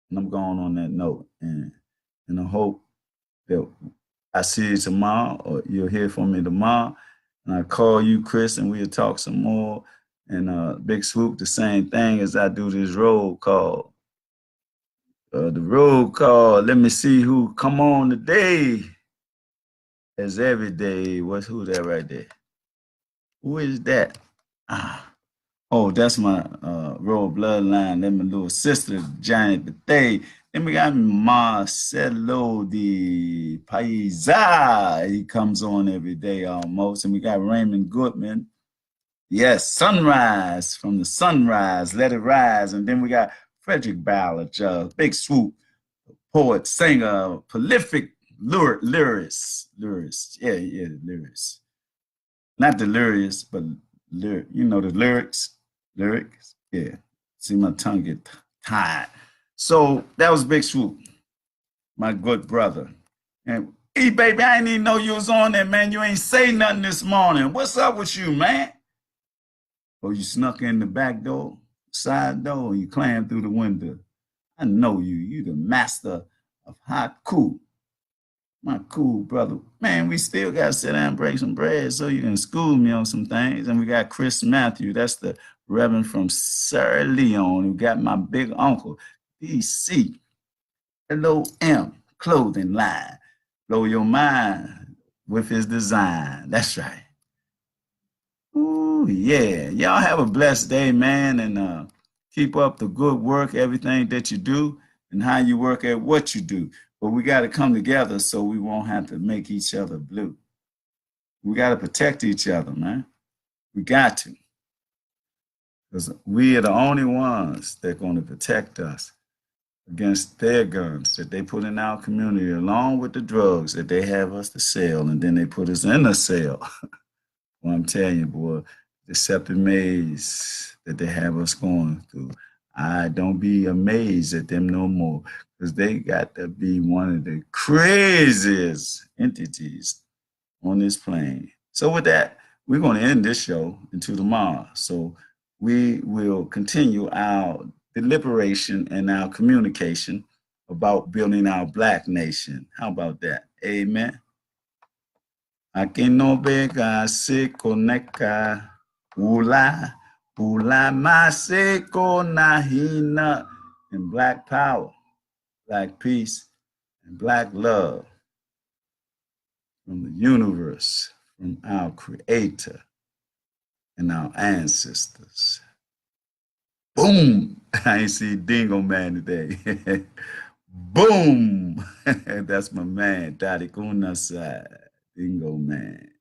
S1: And I'm going on that note, and I hope that I see you tomorrow, or you'll hear from me tomorrow. And I call you, Chris, and we'll talk some more. And Big Swoop, the same thing as I do this roll call. The roll call. Let me see who come on today. As every day. Who that right there? Who is that? Oh, that's my royal bloodline. That's my little sister, Janet Bethay. Then we got Marcelo de Paisa. He comes on every day almost. And we got Raymond Goodman. Yes, Sunrise, from the sunrise, let it rise. And then we got Frederick Ballard, Big Swoop, poet, singer, prolific lyricist. Yeah, lyricist. Not delirious, but you know the lyrics. Yeah. See, my tongue get tired. So that was Big Swoop, my good brother. And hey, baby, I didn't even know you was on there, man. You ain't say nothing this morning. What's up with you, man? Oh, you snuck in the back door, side door, and you climbed through the window. I know you. You the master of hot cool. My cool brother. Man, we still got to sit down and break some bread so you can school me on some things. And we got Chris Matthew. That's the Reverend from Sierra Leone, who got my big uncle, DC, LOM clothing line. Blow your mind with his design. That's right. Ooh, yeah. Y'all have a blessed day, man, and keep up the good work, everything that you do, and how you work at what you do. But we got to come together so we won't have to make each other blue. We got to protect each other, man. We got to. Because we are the only ones that are going to protect us against their guns that they put in our community, along with the drugs that they have us to sell, and then they put us in a cell. Well, I'm telling you, boy, the deceptive maze that they have us going through. I don't be amazed at them no more, because they got to be one of the craziest entities on this plane. So with that, we're going to end this show until tomorrow. So we will continue our deliberation and our communication about building our Black nation. How about that? Amen. Aquí no vega se conecta, ula, ula mase konahina, in Black power, Black peace, and Black love from the universe, from our Creator and our ancestors. Boom! I ain't see Dingo Man today. Boom! That's my man, Daddy Kunasai, Dingo Man.